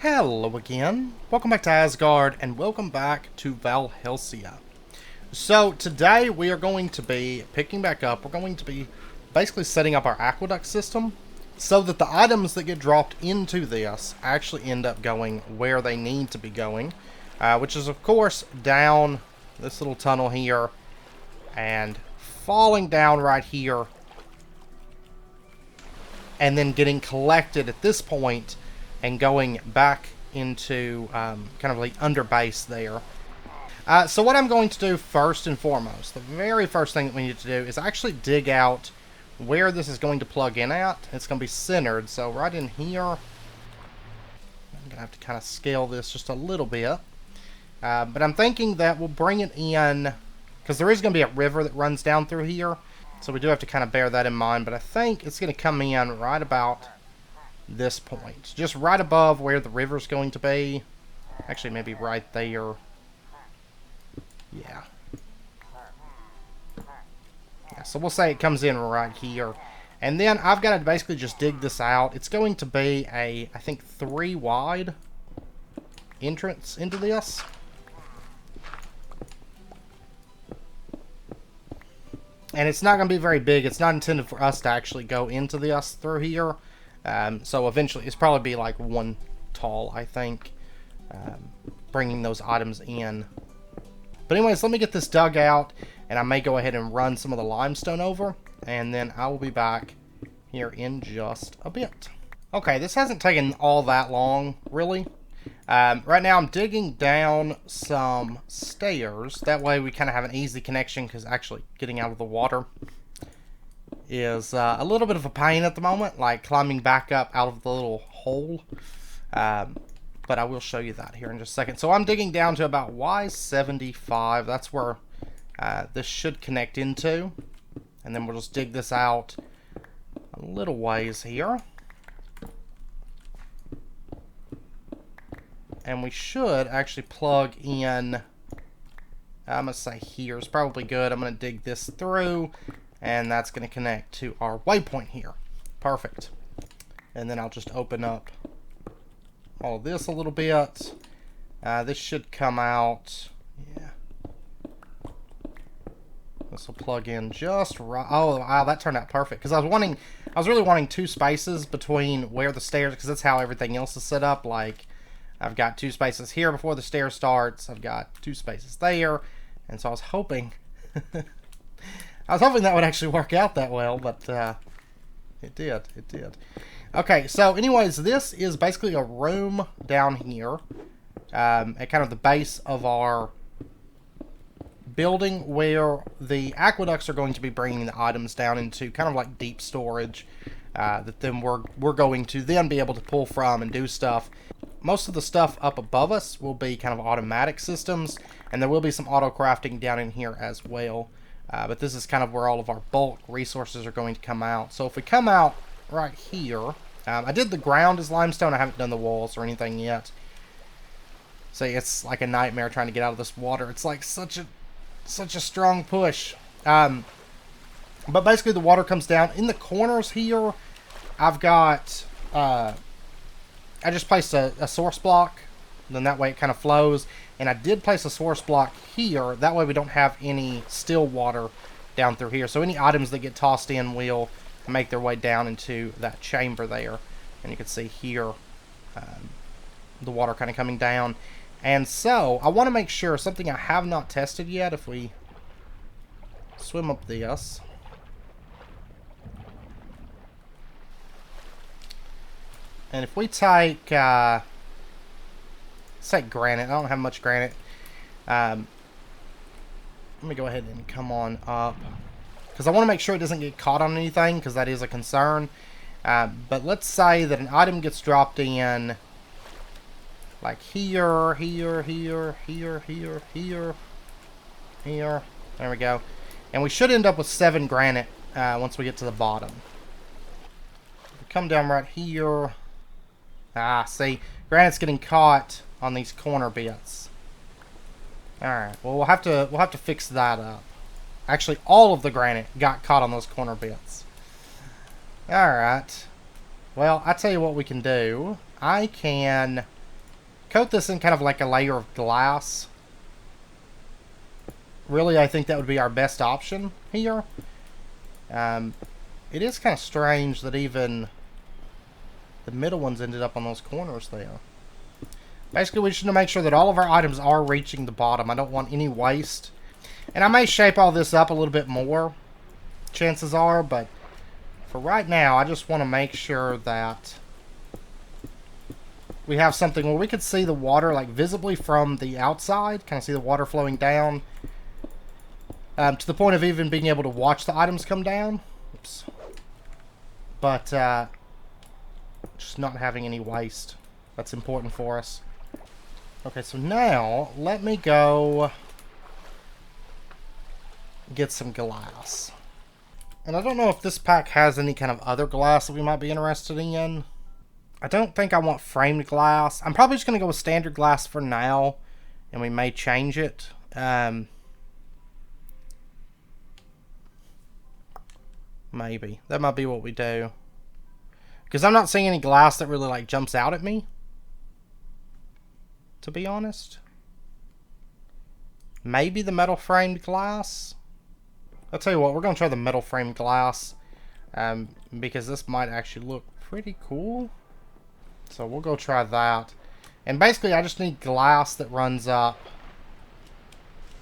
Hello again. Welcome back to Asgard, and welcome back to Valhelsia. So today we are going to be picking back up. We're going to be basically setting up our aqueduct system so that the items that get dropped into this actually end up going where they need to be going, which is of course down this little tunnel here and falling down right here and then getting collected at this point and going back into kind of like under base there. So what I'm going to do first and foremost, the very first thing that we need to do is actually dig out where this is going to plug in at. It's going to be centered, so right in here. I'm going to have to kind of scale this just a little bit. But I'm thinking that we'll bring it in, because there is going to be a river that runs down through here. So we do have to kind of bear that in mind, but I think it's going to come in right about this point, just right above where the river's going to be. Actually, maybe right there. Yeah, so we'll say it comes in right here, and then I've got to basically just dig this out. It's going to be a, I think, 3 wide entrance into this. And it's not going to be very big. It's not intended for us to actually go into this through here. So eventually, it's probably be like 1 tall, I think, bringing those items in. But anyways, let me get this dug out, and I may go ahead and run some of the limestone over, and then I will be back here in just a bit. Okay, this hasn't taken all that long, really. Right now, I'm digging down some stairs. That way, we kind of have an easy connection, because actually getting out of the water is a little bit of a pain at the moment, like climbing back up out of the little hole. But I will show you that here in just a second. So I'm digging down to about Y75. That's where this should connect into. And then we'll just dig this out a little ways here. And we should actually plug in, I'm going to say here is probably good. I'm going to dig this through, and that's going to connect to our waypoint here. Perfect. And then I'll just open up all of this a little bit. This should come out. Yeah. This will plug in just right. Oh, wow, that turned out perfect. Because I was really wanting 2 spaces between where the stairs, because that's how everything else is set up. Like, I've got 2 spaces here before the stair starts. I've got 2 spaces there. And so I was hoping that would actually work out that well, but it did. It did. Okay, so anyways, this is basically a room down here at kind of the base of our building where the aqueducts are going to be bringing the items down into kind of like deep storage that then we're going to then be able to pull from and do stuff. Most of the stuff up above us will be kind of automatic systems, and there will be some auto crafting down in here as well. But this is kind of where all of our bulk resources are going to come out. So if we come out right here, I did the ground as limestone. I haven't done the walls or anything yet. So it's like a nightmare trying to get out of this water. It's like such a strong push. But basically the water comes down. In the corners here, I've got, I just placed a source block. Then that way it kind of flows. And I did place a source block here. That way we don't have any still water down through here. So any items that get tossed in will make their way down into that chamber there. And you can see here the water kind of coming down. And so I want to make sure, something I have not tested yet, if we swim up this. And if we take, let's take granite. I don't have much granite. Let me go ahead and come on up, because I want to make sure it doesn't get caught on anything, because that is a concern. But let's say that an item gets dropped in, like here, here, here, here, here, here, here. There we go. And we should end up with 7 granite once we get to the bottom. We come down right here. See, granite's getting caught on these corner bits. Alright, well we'll have to fix that up. Actually, all of the granite got caught on those corner bits. Alright. Well, I tell you what we can do. I can coat this in kind of like a layer of glass. Really, I think that would be our best option here. It is kind of strange that even the middle ones ended up on those corners there. Basically, we just need to make sure that all of our items are reaching the bottom. I don't want any waste. And I may shape all this up a little bit more, chances are, but for right now, I just want to make sure that we have something where we could see the water like visibly from the outside, kind of see the water flowing down, to the point of even being able to watch the items come down. Oops. But just not having any waste. That's important for us. Okay, so now let me go get some glass. And I don't know if this pack has any kind of other glass that we might be interested in. I don't think I want framed glass. I'm probably just going to go with standard glass for now, and we may change it. Maybe. That might be what we do. Because I'm not seeing any glass that really like jumps out at me, to be honest. Maybe the metal framed glass. I'll tell you what, we're going to try the metal framed glass, because this might actually look pretty cool. So we'll go try that. And basically I just need glass that runs up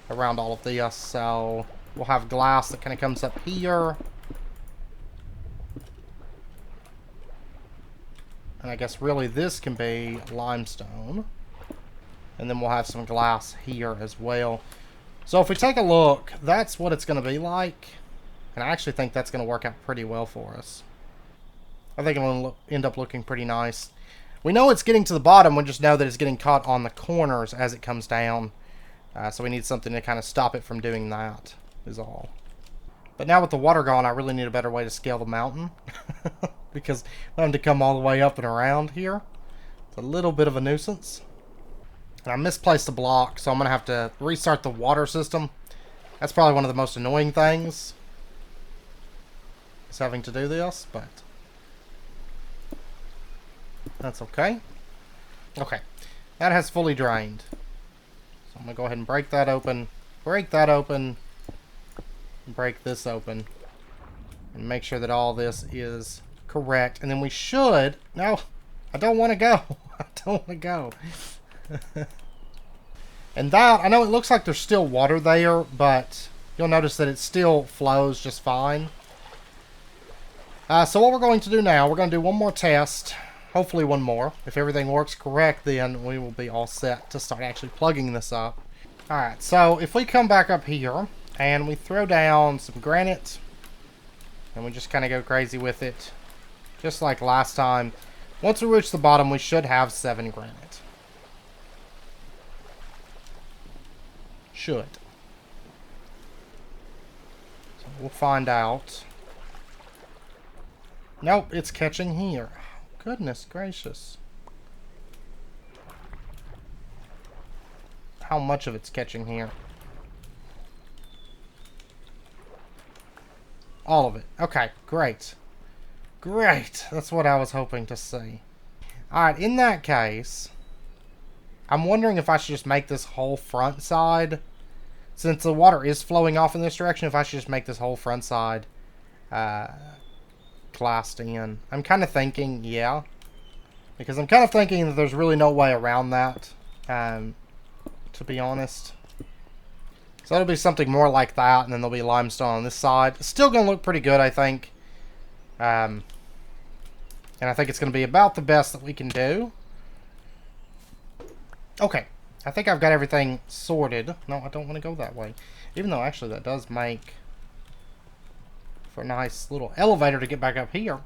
around all of these. So we'll have glass that kind of comes up here. And I guess really this can be limestone. And then we'll have some glass here as well. So if we take a look, that's what it's going to be like. And I actually think that's going to work out pretty well for us. I think it will end up looking pretty nice. We know it's getting to the bottom, we just know that it's getting caught on the corners as it comes down. So we need something to kind of stop it from doing that, is all. But now with the water gone, I really need a better way to scale the mountain. Because I want to come all the way up and around here. It's a little bit of a nuisance. And I misplaced a block, so I'm going to have to restart the water system. That's probably one of the most annoying things, is having to do this, but that's okay. Okay, that has fully drained. So I'm going to go ahead and break that open, break this open, and make sure that all this is correct. And then we should... No, I don't want to go. I don't want to go. And that, I know it looks like there's still water there, but you'll notice that it still flows just fine. So what we're going to do now, we're going to do one more test. Hopefully one more. If everything works correct, then we will be all set to start actually plugging this up. Alright, so if we come back up here, and we throw down some granite, and we just kind of go crazy with it, just like last time. Once we reach the bottom, we should have 7 granite. Should. So we'll find out. Nope, it's catching here. Goodness gracious. How much of it's catching here? All of it. Okay, great. Great. That's what I was hoping to see. Alright, in that case, I'm wondering if I should just make this whole front side, since the water is flowing off in this direction, if I should just make this whole front side glassed in. I'm kind of thinking, yeah. Because I'm kind of thinking that there's really no way around that, to be honest. So it'll be something more like that, and then there'll be limestone on this side. It's still going to look pretty good, I think. And I think it's going to be about the best that we can do. Okay. I think I've got everything sorted. No, I don't want to go that way. Even though, actually, that does make for a nice little elevator to get back up here.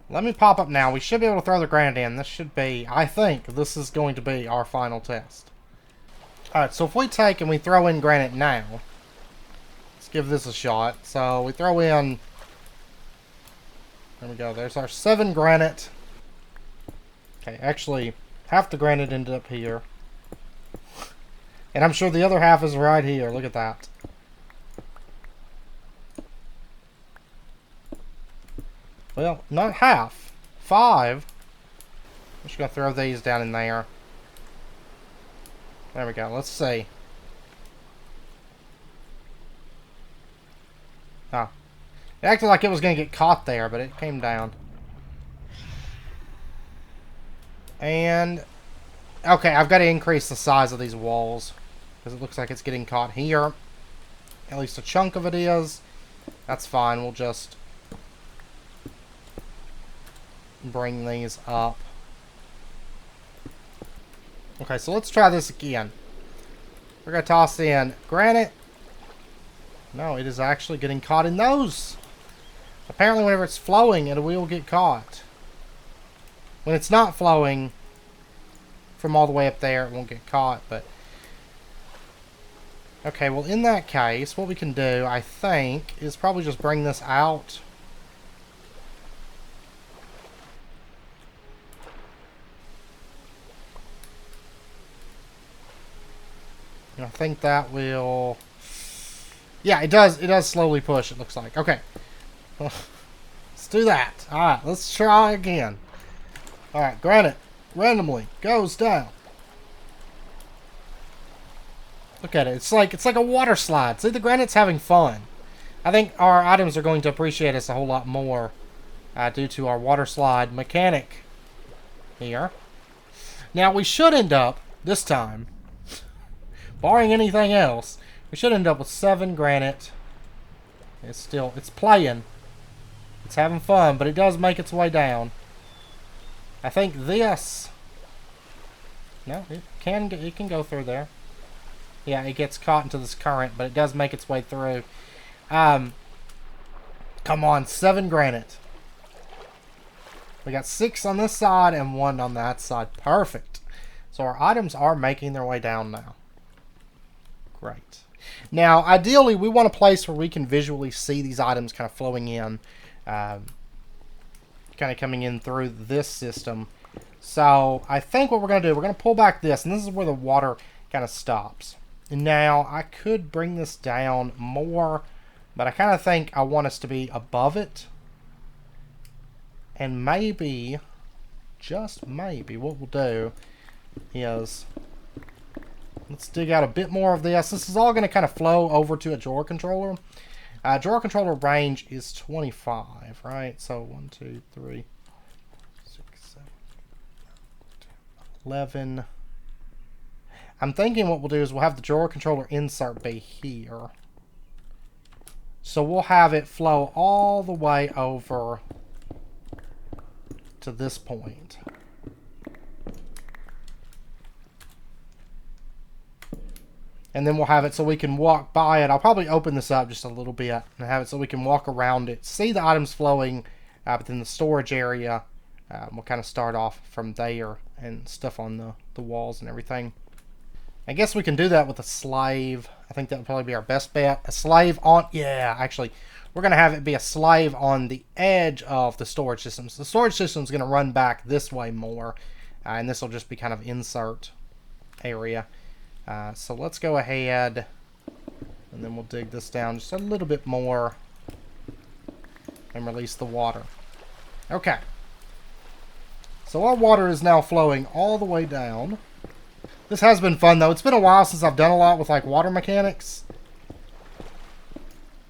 Let me pop up now. We should be able to throw the granite in. This should be, I think, this is going to be our final test. Alright, so if we take and we throw in granite now, let's give this a shot. So we throw in, there we go, there's our 7 granite. Okay, actually, half the granite ended up here. And I'm sure the other half is right here. Look at that. Well, not half. 5. I'm just going to throw these down in there. There we go. Let's see. Oh. It acted like it was going to get caught there, but it came down. And... okay, I've got to increase the size of these walls. Because it looks like it's getting caught here. At least a chunk of it is. That's fine. We'll just... bring these up. Okay, so let's try this again. We're going to toss in granite. No, it is actually getting caught in those. Apparently whenever it's flowing, it will get caught. When it's not flowing from all the way up there, it won't get caught, but... okay, well in that case, what we can do, I think, is probably just bring this out. And I think that will... yeah, it does slowly push, it looks like. Okay. Let's do that. Alright, let's try again. Alright, granite randomly goes down. Look at it. It's like a water slide. See, the granite's having fun. I think our items are going to appreciate us a whole lot more due to our water slide mechanic here. Now, we should end up, this time, barring anything else, we should end up with 7 granite. It's playing. It's having fun, but it does make its way down. I think this... no, it can go through there. Yeah, it gets caught into this current, but it does make its way through. Come on, 7 granite. We got 6 on this side and 1 on that side. Perfect. So our items are making their way down now. Great. Now, ideally, we want a place where we can visually see these items kind of flowing in. Kind of coming in through this system. So, I think what we're going to do, we're going to pull back this, and this is where the water kind of stops. And now, I could bring this down more, but I kind of think I want us to be above it. And maybe, just maybe, what we'll do is... let's dig out a bit more of this. This is all going to kind of flow over to a drawer controller. Drawer controller range is 25, right? So 1, 2, 3, 6, 7, 11. I'm thinking what we'll do is we'll have the drawer controller insert be here. So we'll have it flow all the way over to this point. And then we'll have it so we can walk by it. I'll probably open this up just a little bit and have it so we can walk around it, see the items flowing, but then the storage area, we'll kind of start off from there and stuff on the walls and everything. I guess we can do that with a slave. I think that would probably be our best bet. A slave on... yeah, actually, we're going to have it be a slave on the edge of the storage systems. The storage system is going to run back this way more, and this will just be kind of insert area. So let's go ahead, and then we'll dig this down just a little bit more and release the water. Okay. So our water is now flowing all the way down. This has been fun, though. It's been a while since I've done a lot with, like, water mechanics.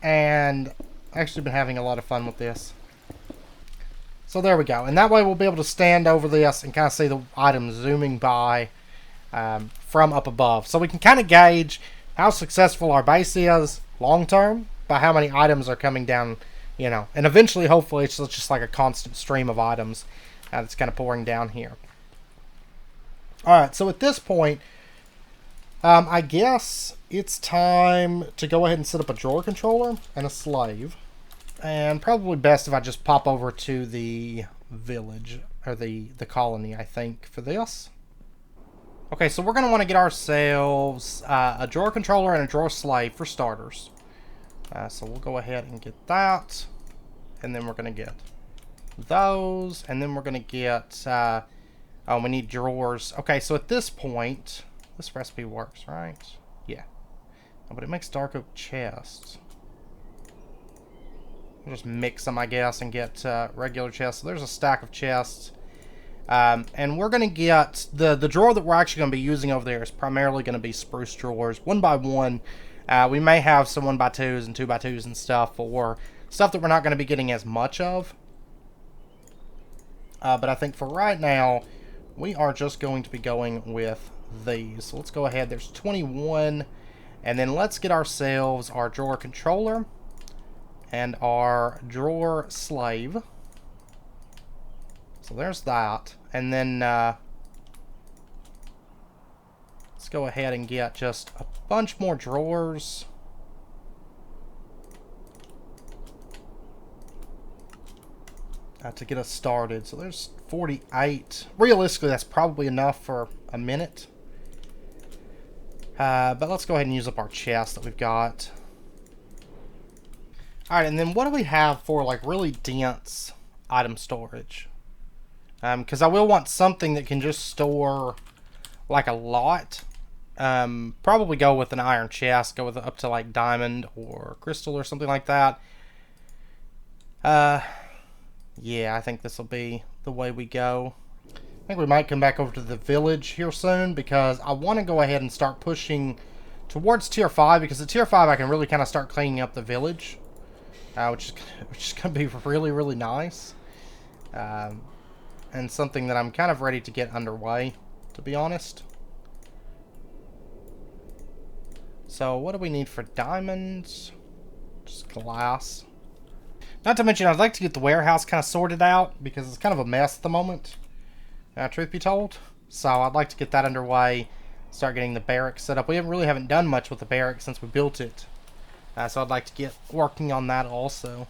And I've actually been having a lot of fun with this. So there we go. And that way we'll be able to stand over this and kind of see the items zooming by from up above. So we can kind of gauge how successful our base is long-term by how many items are coming down, you know. And eventually, hopefully, it's just like a constant stream of items that's kind of pouring down here. Alright, so at this point, I guess it's time to go ahead and set up a drawer controller and a slave. And probably best if I just pop over to the village, or the colony, I think, for this. Okay, so we're going to want to get ourselves a drawer controller and a drawer slave for starters. So we'll go ahead and get that. And then we're going to get those. And then we're going to get... oh, we need drawers. Okay, so at this point, this recipe works, right? Yeah. Oh, but it makes dark oak chests. We'll just mix them, I guess, and get regular chests. So there's a stack of chests. And we're going to get the drawer that we're actually going to be using over there is primarily going to be spruce drawers, 1x1. We may have some 1x2s and 2x2s and stuff, or stuff that we're not going to be getting as much of. But I think for right now, we are just going to be going with these. So let's go ahead. There's 21. And then let's get ourselves our drawer controller and our drawer slave. So there's that. And then let's go ahead and get just a bunch more drawers. To get us started. So there's 48. Realistically, that's probably enough for a minute. But let's go ahead and use up our chest that we've got. Alright, and then what do we have for like really dense item storage? Because I will want something that can just store like a lot. Probably go with an iron chest, go with up to like diamond or crystal or something like that. Yeah, I think this will be the way we go. I think we might come back over to the village here soon because I want to go ahead and start pushing towards tier 5 because at tier 5 I can really kind of start cleaning up the village, which is going to be really, really nice. And something that I'm kind of ready to get underway, to be honest. So what do we need for diamonds? Just glass. Not to mention, I'd like to get the warehouse kind of sorted out because it's kind of a mess at the moment, truth be told. So I'd like to get that underway, start getting the barracks set up. We really haven't done much with the barracks since we built it. So I'd like to get working on that also.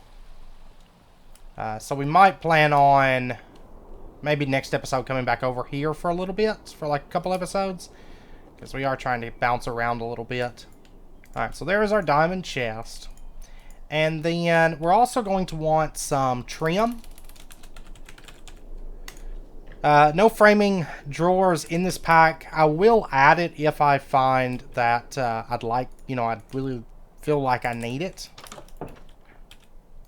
So we might plan on maybe next episode coming back over here for a little bit, for like a couple episodes. Because we are trying to bounce around a little bit. Alright, so there is our diamond chest. And then we're also going to want some trim. No framing drawers in this pack. I will add it if I find that I'd really feel like I need it.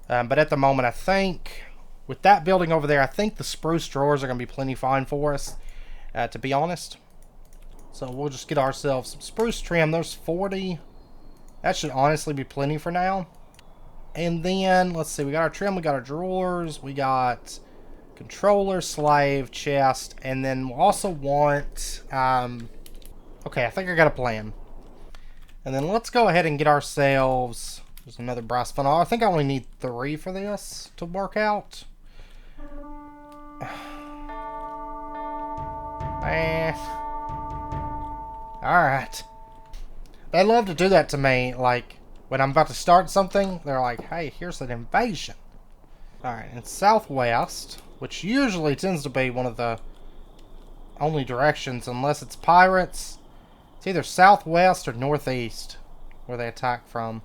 But at the moment, I think with that building over there, I think the spruce drawers are going to be plenty fine for us, to be honest. So we'll just get ourselves some spruce trim. There's 40. That should honestly be plenty for now. And then, let's see, we got our trim, we got our drawers, we got controller, slave, chest, and then we'll also want, okay, I think I got a plan. And then let's go ahead and get ourselves, there's another brass funnel. I think I only need 3 for this to work out. Alright. They love to do that to me, like, when I'm about to start something, they're like, hey, here's an invasion. Alright, and southwest, which usually tends to be one of the only directions, unless it's pirates. It's either southwest or northeast where they attack from.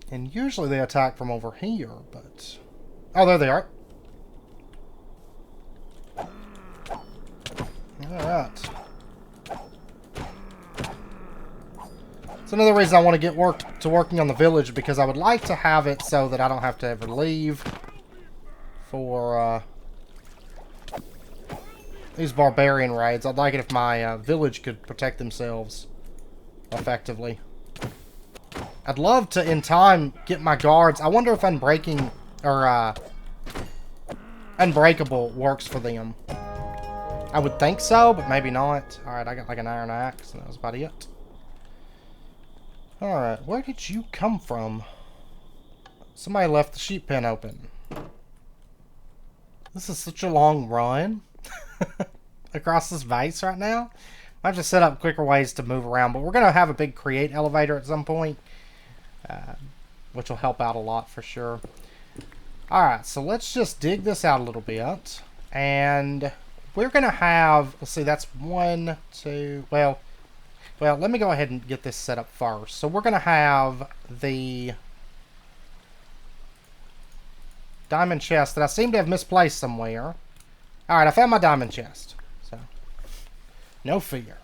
And usually they attack from over here, but... oh, there they are. Alright. It's another reason I want to get working on the village, because I would like to have it so that I don't have to ever leave for these barbarian raids. I'd like it if my village could protect themselves effectively. I'd love to, in time, get my guards. I wonder if unbreaking or unbreakable works for them. I would think so, but maybe not. Alright, I got like an iron axe, and that was about it. Alright, where did you come from? Somebody left the sheep pen open. This is such a long run across this base right now. I have to set up quicker ways to move around, but we're going to have a big create elevator at some point, which will help out a lot for sure. Alright, so let's just dig this out a little bit, and we're going to have, let's see, that's 1, 2, well, let me go ahead and get this set up first. So we're going to have the diamond chest that I seem to have misplaced somewhere. Alright, I found my diamond chest. So, no fear.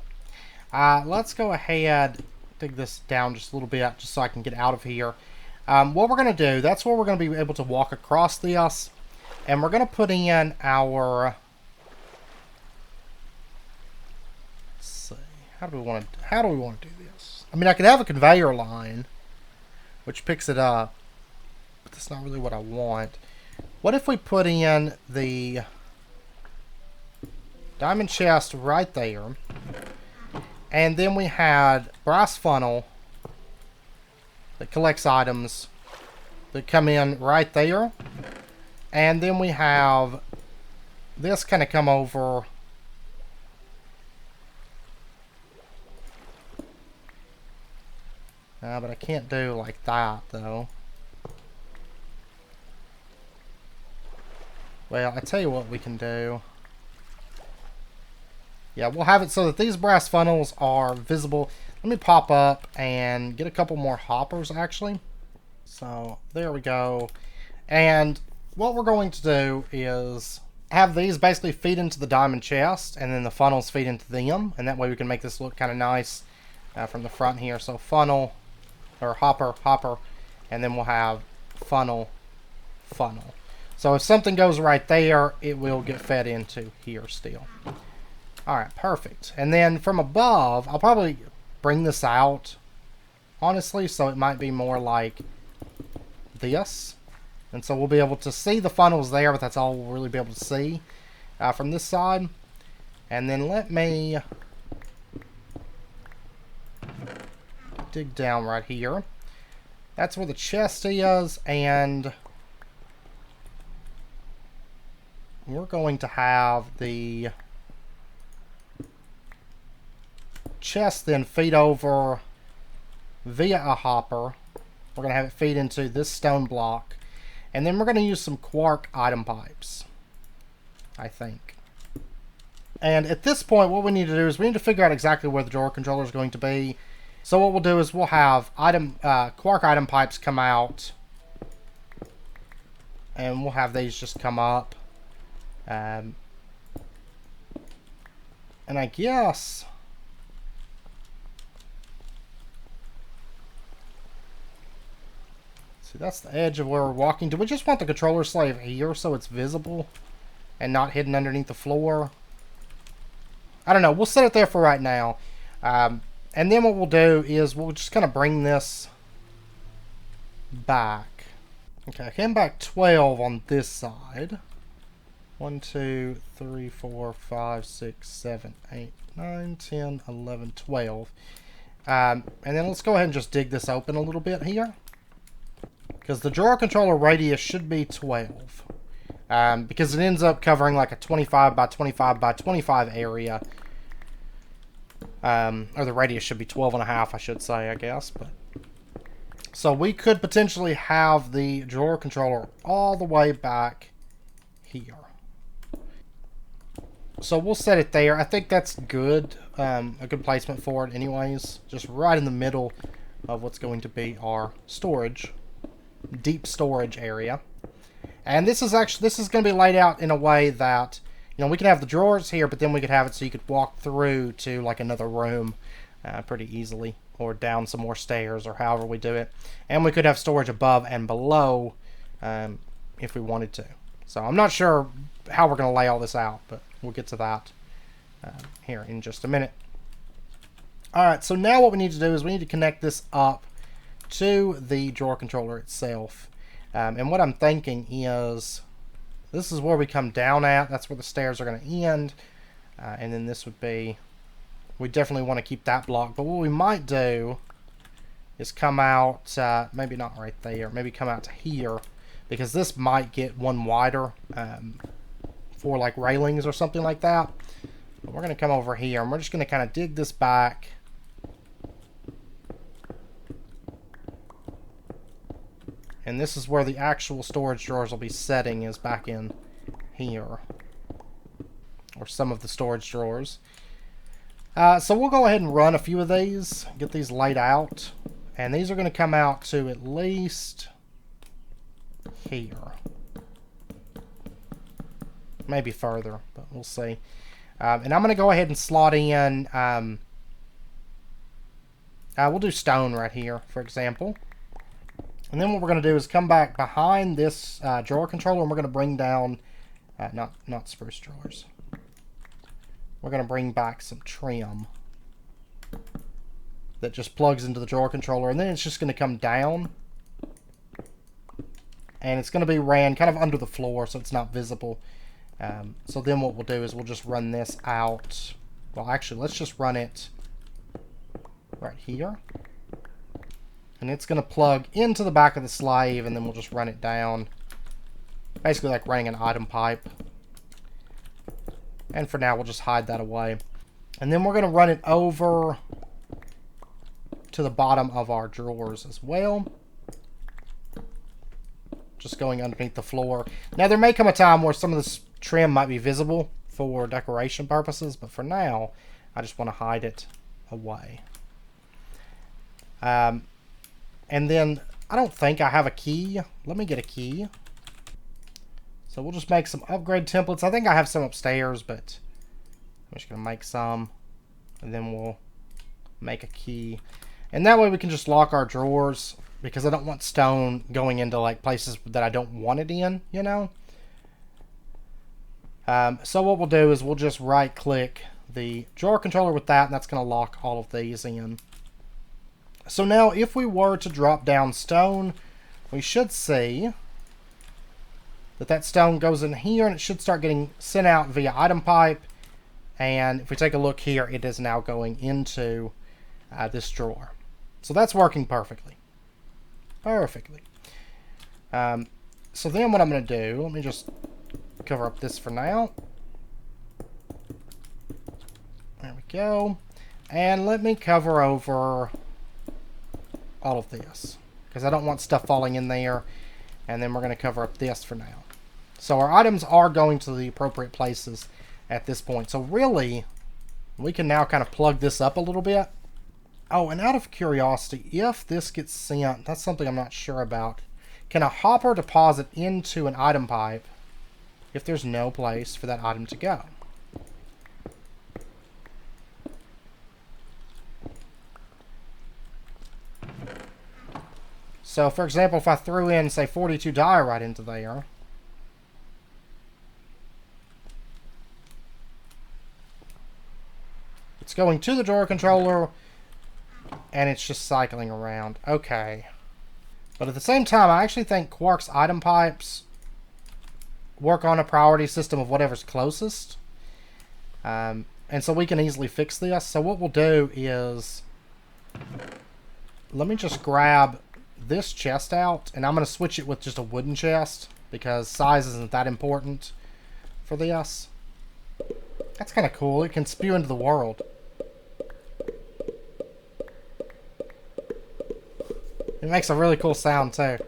Let's go ahead, dig this down just a little bit, just so I can get out of here. What we're going to do, that's where we're going to be able to walk across this. And we're going to put in our How do we want to do this? I mean, I could have a conveyor line, which picks it up, but that's not really what I want. What if we put in the diamond chest right there, and then we had brass funnel that collects items that come in right there, and then we have this kind of come over but I can't do like that though. Well, I tell you what we can do. Yeah, we'll have it so that these brass funnels are visible. Let me pop up and get a couple more hoppers actually. So there we go. And what we're going to do is have these basically feed into the diamond chest, and then the funnels feed into them, and that way we can make this look kind of nice from the front here. So funnel, or hopper, and then we'll have funnel. So if something goes right there, it will get fed into here still. Alright, perfect. And then from above, I'll probably bring this out, honestly, so it might be more like this. And so we'll be able to see the funnels there, but that's all we'll really be able to see from this side. And then let me dig down right here. That's where the chest is, and we're going to have the chest then feed over via a hopper. We're going to have it feed into this stone block, and then we're going to use some quark item pipes, I think. And at this point, what we need to do is we need to figure out exactly where the drawer controller is going to be. So what we'll do is we'll have quark item pipes come out, and we'll have these just come up. And I guess see, that's the edge of where we're walking. Do we just want the controller slave here so it's visible and not hidden underneath the floor? I don't know. We'll set it there for right now. And then what we'll do is we'll just kind of bring this back. Okay, I came back 12 on this side. 1, 2, 3, 4, 5, 6, 7, 8, 9, 10, 11, 12. And then let's go ahead and just dig this open a little bit here, because the drawer controller radius should be 12. Because it ends up covering like a 25 by 25 by 25 area. Or the radius should be 12 and a half, I should say, I guess. But so we could potentially have the drawer controller all the way back here. So we'll set it there. I think that's good. A good placement for it anyways. Just right in the middle of what's going to be our storage. Deep storage area. And this is going to be laid out in a way that, you know, we can have the drawers here, but then we could have it so you could walk through to like another room pretty easily, or down some more stairs, or however we do it. And we could have storage above and below if we wanted to. So I'm not sure how we're going to lay all this out, but we'll get to that here in just a minute. Alright, so now what we need to do is we need to connect this up to the drawer controller itself. And what I'm thinking is, this is where we come down at. That's where the stairs are going to end. And then this would be, we definitely want to keep that block. But what we might do is come out, maybe not right there, maybe come out to here. Because this might get one wider for like railings or something like that. But we're going to come over here, and we're just going to kind of dig this back. And this is where the actual storage drawers will be setting, is back in here. Or some of the storage drawers. So we'll go ahead and run a few of these, get these laid out. And these are going to come out to at least here. Maybe further, but we'll see. And I'm going to go ahead and slot in, we'll do stone right here, for example. And then what we're going to do is come back behind this drawer controller, and we're going to bring down, not spruce drawers. We're going to bring back some trim. that just plugs into the drawer controller, and then it's just going to come down. And it's going to be ran kind of under the floor, so it's not visible. So then what we'll do is we'll just run this out. Well, actually, let's just run it right here. And it's going to plug into the back of the slave, and then we'll just run it down. Basically like running an item pipe. And for now, we'll just hide that away. And then we're going to run it over to the bottom of our drawers as well. Just going underneath the floor. Now, there may come a time where some of this trim might be visible for decoration purposes, but for now, I just want to hide it away. And then, I don't think I have a key. Let me get a key. So we'll just make some upgrade templates. I think I have some upstairs, but I'm just going to make some. And then we'll make a key. And that way we can just lock our drawers, because I don't want stone going into like places that I don't want it in, you know? So what we'll do is we'll just right click the drawer controller with that, and that's going to lock all of these in. So now if we were to drop down stone, we should see that stone goes in here, and it should start getting sent out via item pipe. And if we take a look here, it is now going into this drawer. So that's working perfectly. Perfectly. So then what I'm going to do, let me just cover up this for now. There we go. And let me cover over all of this, because I don't want stuff falling in there. And then we're going to cover up this for now. So our items are going to the appropriate places at this point. So really, we can now kind of plug this up a little bit. Oh, and out of curiosity, if this gets sent, that's something I'm not sure about. Can a hopper deposit into an item pipe if there's no place for that item to go? So, for example, if I threw in, say, 42 diorite into there, it's going to the drawer controller, and it's just cycling around. Okay. But at the same time, I actually think Quark's item pipes work on a priority system of whatever's closest. And so we can easily fix this. So what we'll do is, let me just grab this chest out, and I'm going to switch it with just a wooden chest, because size isn't that important for this. That's kind of cool. It can spew into the world. It makes a really cool sound too.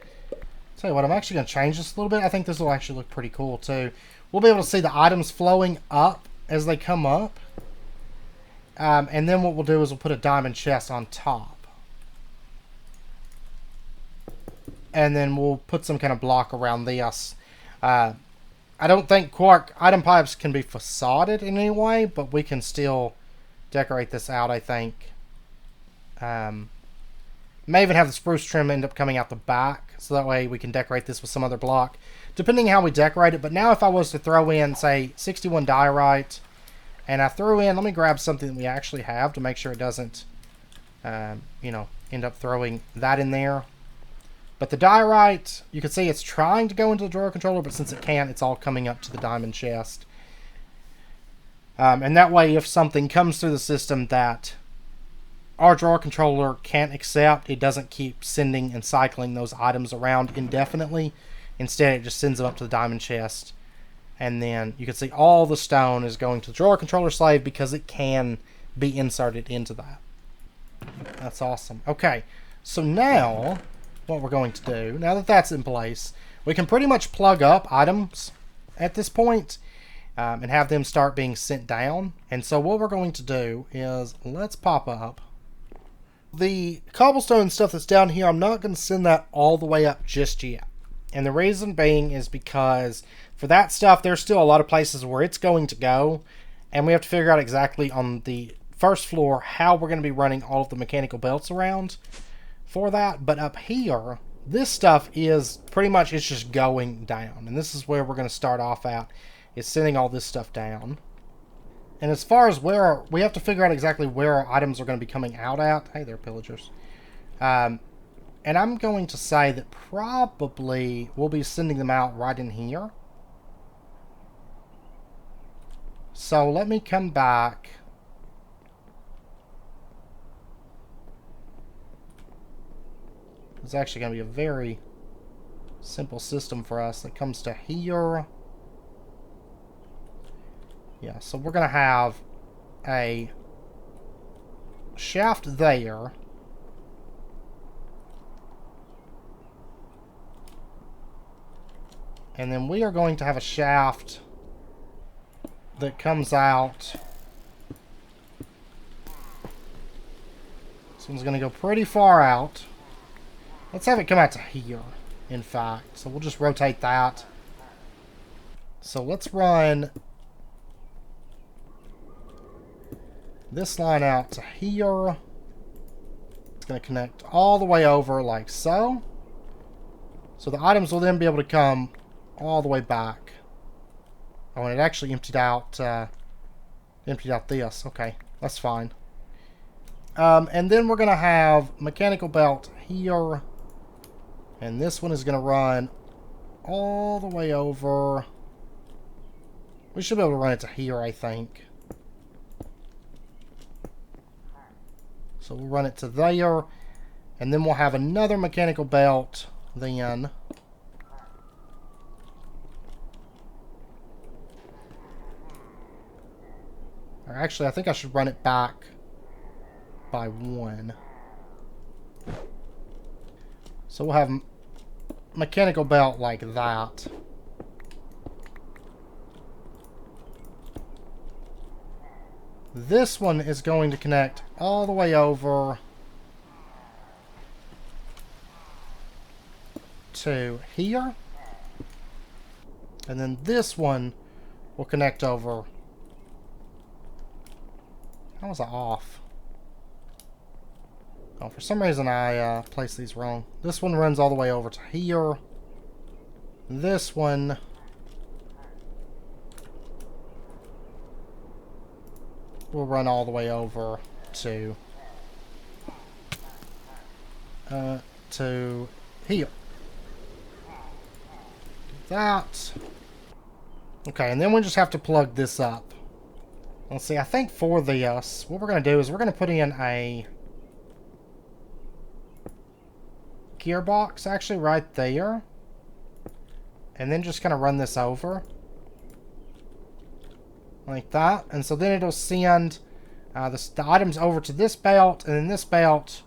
Tell you what, I'm actually going to change this a little bit. I think this will actually look pretty cool too. We'll be able to see the items flowing up as they come up. And then what we'll do is we'll put a diamond chest on top. And then we'll put some kind of block around this. I don't think Quark item pipes can be facaded in any way, but we can still decorate this out, I think. May even have the spruce trim end up coming out the back, so that way we can decorate this with some other block, depending how we decorate it. But now if I was to throw in, say, 61 diorite, and I threw in, let me grab something that we actually have to make sure it doesn't, you know, end up throwing that in there. But the diorite, you can see it's trying to go into the drawer controller, but since it can't, it's all coming up to the diamond chest. And that way, if something comes through the system that our drawer controller can't accept, it doesn't keep sending and cycling those items around indefinitely. Instead, it just sends them up to the diamond chest. And then you can see all the stone is going to the drawer controller slave because it can be inserted into that. That's awesome. Okay, so now what we're going to do, now that that's in place, we can pretty much plug up items at this point, and have them start being sent down. And so what we're going to do is, let's pop up the cobblestone stuff that's down here. I'm not going to send that all the way up just yet. And the reason being is because for that stuff, there's still a lot of places where it's going to go. And we have to figure out exactly on the first floor how we're going to be running all of the mechanical belts around for that. But up here, this stuff is pretty much, it's just going down. And this is where we're going to start off at, is sending all this stuff down. And as far as where, we have to figure out exactly where our items are going to be coming out at. Hey there, pillagers. And I'm going to say that probably we'll be sending them out right in here. So let me come back. It's actually going to be a very simple system for us that comes to here. Yeah, so we're going to have a shaft there. And then we are going to have a shaft that comes out. This one's going to go pretty far out. Let's have it come out to here, in fact. So we'll just rotate that. So let's run this line out to here. It's going to connect all the way over like so. So the items will then be able to come all the way back. Oh, and it actually emptied out this. Okay, that's fine. And then we're going to have mechanical belt here. And this one is going to run all the way over. We should be able to run it to here, I think. So we'll run it to there. And then we'll have another mechanical belt then. Or actually, I think I should run it back by one. So we'll have mechanical belt like that. This one is going to connect all the way over to here. And then this one will connect over. How was I off? Oh, for some reason I placed these wrong. This one runs all the way over to here. This one will run all the way over to here. That. Okay, and then we just have to plug this up. Let's see, I think for this, what we're going to do is we're going to put in a gearbox actually right there. And then just kind of run this over. Like that. And so then it'll send the items over to this belt. And then this belt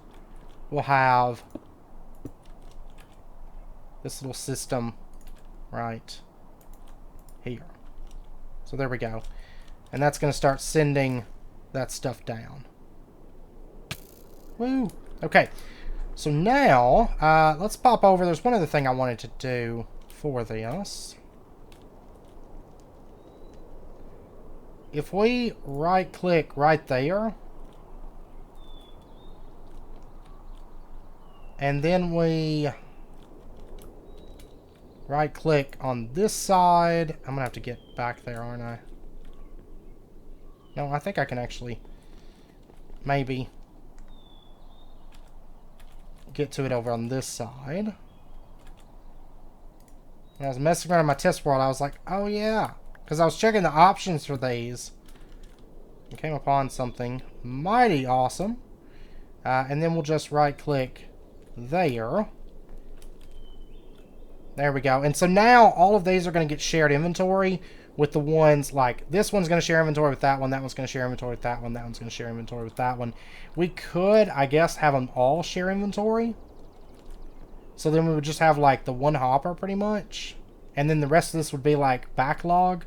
will have this little system right here. So there we go. And that's going to start sending that stuff down. Woo! Okay. So now, let's pop over. There's one other thing I wanted to do for this. If we right-click right there, and then we right-click on this side, I'm going to have to get back there, aren't I? No, I think I can actually maybe get to it over on this side. When I was messing around in my test world, I was like, oh yeah. Because I was checking the options for these. And came upon something mighty awesome. And then we'll just right click there. There we go. And so now all of these are going to get shared inventory with the ones like this one's going to share inventory with that one. That one's going to share inventory with that one. That one's going to share inventory with that one. We could, I guess, have them all share inventory. So then we would just have like the one hopper pretty much. And then the rest of this would be like backlog.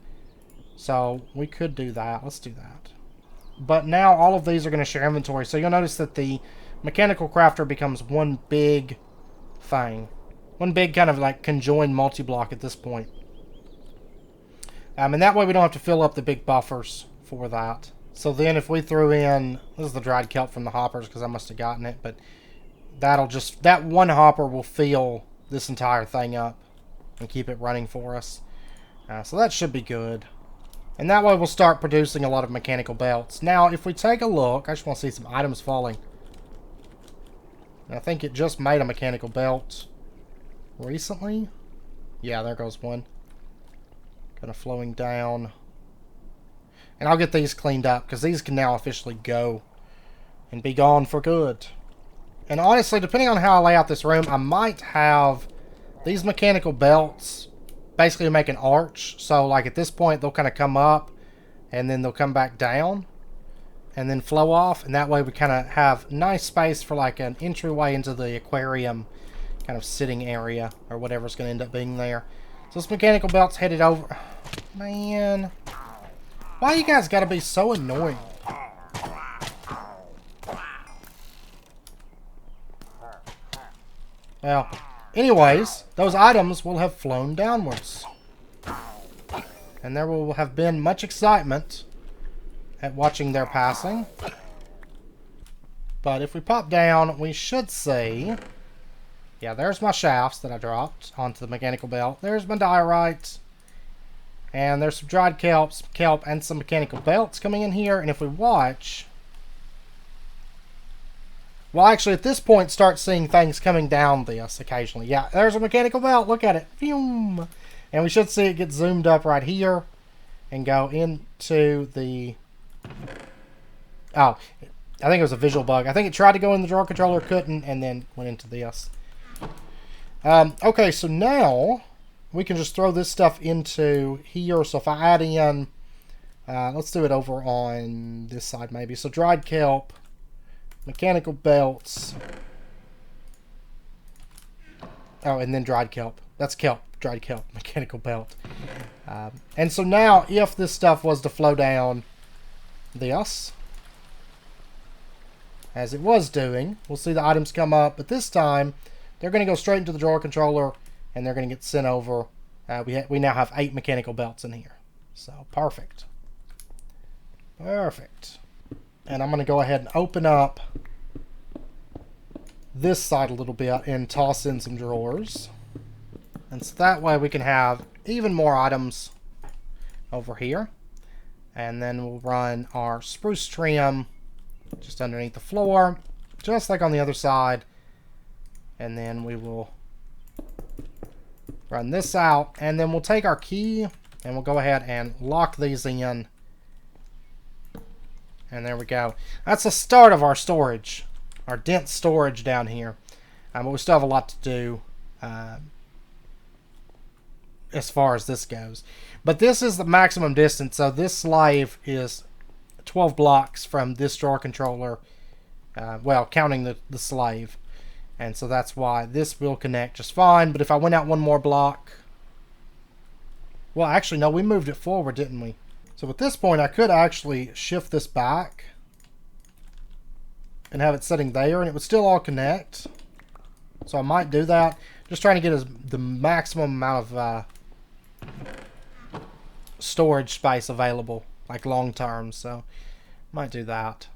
So we could do that. Let's do that. But now all of these are going to share inventory. So you'll notice that the mechanical crafter becomes one big thing. One big kind of like conjoined multi-block at this point. And that way we don't have to fill up the big buffers for that. So then if we threw in, this is the dried kelp from the hoppers because I must have gotten it, but that'll just, that one hopper will fill this entire thing up and keep it running for us. So that should be good. And that way we'll start producing a lot of mechanical belts. Now, if we take a look, I just want to see some items falling. And I think it just made a mechanical belt recently. Yeah, there goes one. Kind of flowing down. And I'll get these cleaned up, because these can now officially go and be gone for good. And honestly, depending on how I lay out this room, I might have these mechanical belts basically make an arch. So, like, at this point, they'll kind of come up, and then they'll come back down, and then flow off. And that way we kind of have nice space for, like, an entryway into the aquarium kind of sitting area, or whatever's going to end up being there. So this mechanical belt's headed over. Man. Why you guys gotta be so annoying? Well, anyways, those items will have flown downwards. And there will have been much excitement at watching their passing. But if we pop down, we should see... Yeah, there's my shafts that I dropped onto the mechanical belt. There's my diorite. And there's some dried kelp, and some mechanical belts coming in here. And if we watch... Well, actually, at this point, start seeing things coming down this occasionally. Yeah, there's a mechanical belt. Look at it. Phew. And we should see it get zoomed up right here. And go into the... Oh, I think it was a visual bug. I think it tried to go in the drawer controller, couldn't, and then went into this. Okay, so now... we can just throw this stuff into here. So if I add in, let's do it over on this side maybe. So dried kelp, mechanical belts. Oh, and then dried kelp. That's kelp, dried kelp, mechanical belt. And so now if this stuff was to flow down this, as it was doing, we'll see the items come up. But this time, they're going to go straight into the drawer controller. And they're going to get sent over. We now have 8 mechanical belts in here. So, perfect. Perfect. And I'm going to go ahead and open up this side a little bit and toss in some drawers. And so that way we can have even more items over here. And then we'll run our spruce trim just underneath the floor. Just like on the other side. And then we will... run this out, and then we'll take our key, and we'll go ahead and lock these in. And there we go. That's the start of our storage, our dense storage down here. But we still have a lot to do as far as this goes. But this is the maximum distance, so this slave is 12 blocks from this drawer controller, well, counting the slave. And so that's why this will connect just fine. But if I went out one more block... Well, actually, no, we moved it forward, didn't we? So at this point, I could actually shift this back and have it sitting there, and it would still all connect. So I might do that. Just trying to get the maximum amount of storage space available, like long term. So might do that.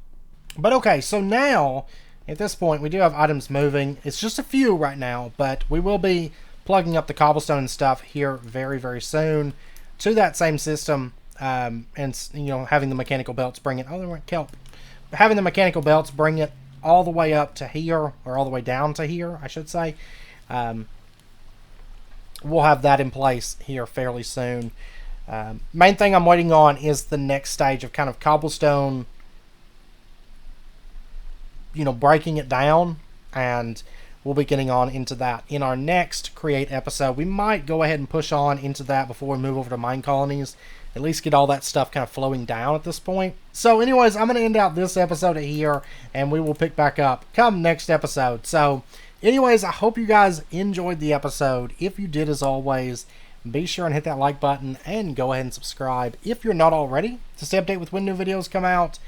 But okay, so now... at this point, we do have items moving. It's just a few right now, but we will be plugging up the cobblestone and stuff here very, very soon to that same system. And, you know, having the mechanical belts bring it... oh, there went kelp. Having the mechanical belts bring it all the way up to here, or all the way down to here, I should say. We'll have that in place here fairly soon. Main thing I'm waiting on is the next stage of kind of cobblestone... you know, breaking it down, and we'll be getting on into that in our next create episode. We might go ahead and push on into that before we move over to mine colonies, at least get all that stuff kind of flowing down at this point. So anyways, I'm going to end out this episode here, and we will pick back up come next episode. So anyways, I hope you guys enjoyed the episode. If you did, as always, be sure and hit that like button and go ahead and subscribe if you're not already to stay updated with when new videos come out.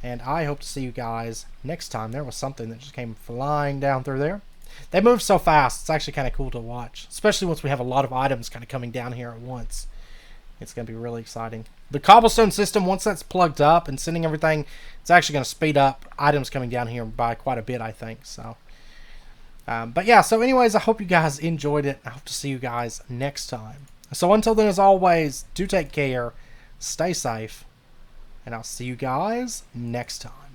And I hope to see you guys next time. There was something that just came flying down through there. They move so fast. It's actually kind of cool to watch. Especially once we have a lot of items kind of coming down here at once. It's going to be really exciting. The cobblestone system, once that's plugged up and sending everything, it's actually going to speed up items coming down here by quite a bit, I think. So, but yeah, so anyways, I hope you guys enjoyed it. I hope to see you guys next time. So until then, as always, do take care. stay safe, and I'll see you guys next time.